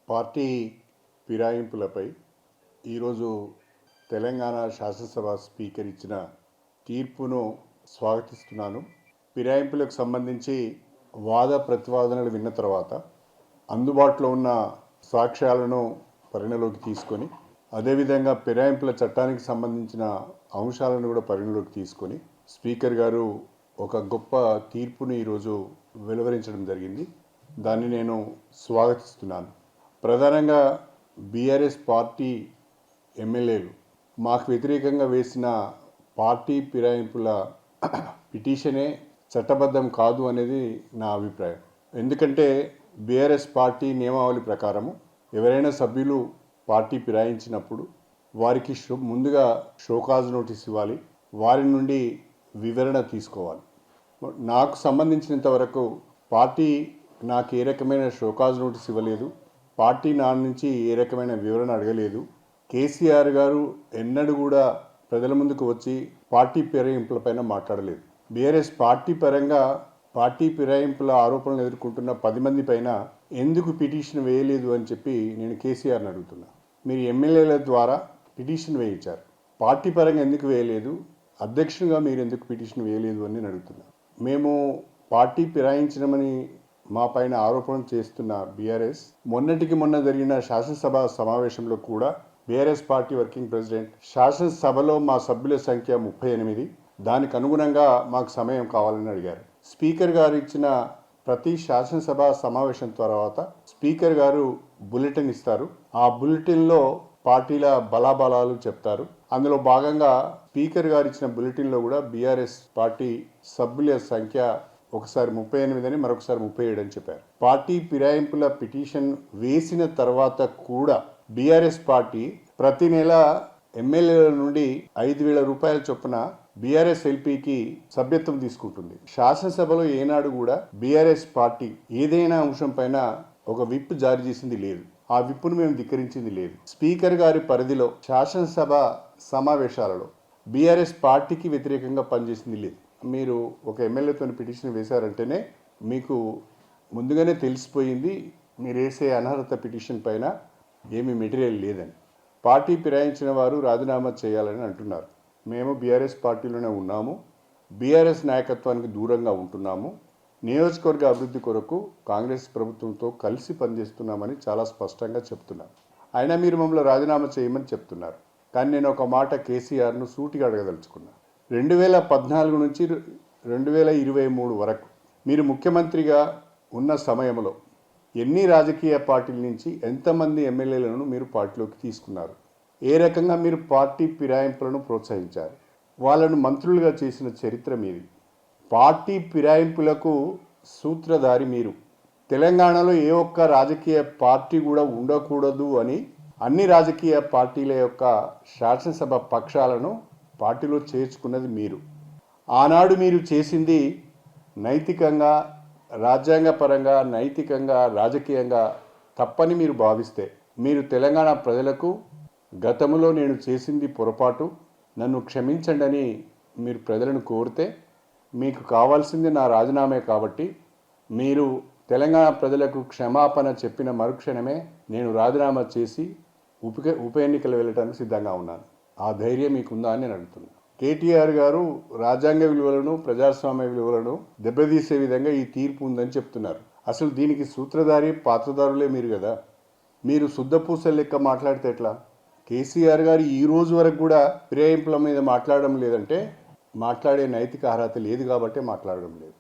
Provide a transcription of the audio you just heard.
Party ఫిరాయింపులపై ఈరోజు తెలంగాణ శాసనసభ speaker ఇచ్చిన తీర్పును స్వాగతిస్తున్నాను. ఫిరాయింపులకు సంబంధించి వాద ప్రతివాదనలు విన్న తర్వాత అందుబాటులో ఉన్న సాక్ష్యాలను పరిగణలోకి తీసుకొని అదేవిధంగా ఫిరాయింపుల చట్టానికి సంబంధించిన అంశాలను కూడా పరిగణలోకి తీసుకొని స్పీకర్ గారు ఒక గొప్ప తీర్పుని ఈరోజు వెలువరించడం జరిగింది. దాన్ని నేను స్వాగతిస్తున్నాను. ప్రధానంగా బీఆర్ఎస్ పార్టీ ఎమ్మెల్యేలు మాకు వ్యతిరేకంగా వేసిన పార్టీ ఫిరాయింపుల పిటిషనే చట్టబద్ధం కాదు అనేది నా అభిప్రాయం. ఎందుకంటే బీఆర్ఎస్ పార్టీ నియమావళి ప్రకారము ఎవరైనా సభ్యులు పార్టీ ఫిరాయించినప్పుడు వారికి ముందుగా షోకాజ్ నోటీస్ ఇవ్వాలి, వారి నుండి వివరణ తీసుకోవాలి. నాకు సంబంధించినంత వరకు పార్టీ నాకు ఏ రకమైన షోకాజ్ నోటీస్ ఇవ్వలేదు, పార్టీ నా నుంచి ఏ రకమైన వివరణ అడగలేదు. కేసీఆర్ గారు ఎన్నడూ కూడా ప్రజల ముందుకు వచ్చి పార్టీ ఫిరాయింపులపైన మాట్లాడలేదు. బీఆర్ఎస్ పార్టీ పరంగా పార్టీ ఫిరాయింపుల ఆరోపణలు ఎదుర్కొంటున్న 10 మంది పైన ఎందుకు పిటిషన్ వేయలేదు అని చెప్పి నేను కేసీఆర్ని అడుగుతున్నా. మీరు ఎమ్మెల్యేల ద్వారా పిటిషన్ వేయించారు, పార్టీ పరంగా ఎందుకు వేయలేదు? అధ్యక్షునిగా మీరు ఎందుకు పిటిషన్ వేయలేదు అని నేను అడుగుతున్నా. మేము పార్టీ ఫిరాయించడమని మా పైన ఆరోపణలు చేస్తున్న బీఆర్ఎస్ మొన్నటికి మొన్న జరిగిన శాసనసభ సమావేశంలో కూడా బీఆర్ఎస్ పార్టీ వర్కింగ్ ప్రెసిడెంట్ శాసనసభలో మా సభ్యుల సంఖ్య 38, దానికి అనుగుణంగా మాకు సమయం కావాలని అడిగారు. స్పీకర్ గారు ఇచ్చిన ప్రతి శాసనసభ సమావేశం తర్వాత స్పీకర్ గారు బులెటిన్ ఇస్తారు. ఆ బులెటిన్లో పార్టీల బలాబలాలు చెప్తారు. అందులో భాగంగా స్పీకర్ గారు ఇచ్చిన బులెటిన్లో కూడా బీఆర్ఎస్ పార్టీ సభ్యుల సంఖ్య ఒకసారి 38 అని మరొకసారి 37 అని చెప్పారు. పార్టీ ఫిరాయింపుల పిటిషన్ వేసిన తర్వాత కూడా బీఆర్ఎస్ పార్టీ ప్రతి నెల ఎమ్మెల్యేల నుండి 5,000 రూపాయల చొప్పున బీఆర్ఎస్ ఎల్పీకి సభ్యత్వం తీసుకుంటుంది. శాసనసభలో ఏనాడు కూడా బీఆర్ఎస్ పార్టీ ఏదైనా అంశం పైన ఒక విప్ జారీ చేసింది లేదు. ఆ విప్పును మేము ధిక్కరించింది లేదు. స్పీకర్ గారి పరిధిలో శాసనసభ సమావేశాలలో బీఆర్ఎస్ పార్టీకి వ్యతిరేకంగా పనిచేసింది లేదు. మీరు ఒక ఎమ్మెల్యేతో పిటిషన్ వేశారంటేనే మీకు ముందుగానే తెలిసిపోయింది మీరు వేసే అనర్హత పిటిషన్ పైన ఏమీ మెటీరియల్ లేదని. పార్టీ ఫిరాయించిన వారు రాజీనామా చేయాలని అంటున్నారు. మేము బీఆర్ఎస్ పార్టీలోనే ఉన్నాము, బీఆర్ఎస్ నాయకత్వానికి దూరంగా ఉంటున్నాము, నియోజకవర్గ అభివృద్ధి కొరకు కాంగ్రెస్ ప్రభుత్వంతో కలిసి పనిచేస్తున్నామని చాలా స్పష్టంగా చెప్తున్నాం. అయినా మీరు మమ్మల్ని రాజీనామా చేయమని చెప్తున్నారు. కానీ నేను ఒక మాట కేసీఆర్ను సూటిగా అడగదలుచుకున్నాను. 2014 నుంచి 2023 వరకు మీరు ముఖ్యమంత్రిగా ఉన్న సమయంలో ఎన్ని రాజకీయ పార్టీల నుంచి ఎంతమంది ఎమ్మెల్యేలను మీరు పార్టీలోకి తీసుకున్నారు? ఏ రకంగా మీరు పార్టీ ఫిరాయింపులను ప్రోత్సహించారు? వాళ్ళను మంత్రులుగా చేసిన చరిత్ర మీది. పార్టీ ఫిరాయింపులకు సూత్రధారి మీరు. తెలంగాణలో ఏ ఒక్క రాజకీయ పార్టీ కూడా ఉండకూడదు అని అన్ని రాజకీయ పార్టీల యొక్క శాసనసభ పక్షాలను పార్టీలో చేర్చుకున్నది మీరు. ఆనాడు మీరు చేసింది నైతికంగా, రాజ్యాంగపరంగా, నైతికంగా, రాజకీయంగా తప్పని మీరు భావిస్తే మీరు తెలంగాణ ప్రజలకు గతంలో నేను చేసింది పొరపాటు, నన్ను క్షమించండి అని మీరు ప్రజలను కోరితే మీకు కావాల్సింది నా రాజీనామే. కాబట్టి మీరు తెలంగాణ ప్రజలకు క్షమాపణ చెప్పిన మరుక్షణమే నేను రాజీనామా చేసి ఉప ఎన్నికలు వెళ్ళడానికి సిద్ధంగా ఉన్నాను. ఆ ధైర్యం మీకుందా అని నేను అడుగుతున్నాను. కేటీఆర్ గారు రాజ్యాంగ విలువలను, ప్రజాస్వామ్య విలువలను దెబ్బతీసే విధంగా ఈ తీర్పు ఉందని చెప్తున్నారు. అసలు దీనికి సూత్రధారి, పాత్రధారులే మీరు కదా. మీరు శుద్ధపూసల లెక్క మాట్లాడితే ఎట్లా? కేసీఆర్ గారు ఈ రోజు వరకు కూడా ఫిరాయింపుల మీద మాట్లాడడం లేదంటే మాట్లాడే నైతిక అర్హత లేదు కాబట్టి మాట్లాడడం లేదు.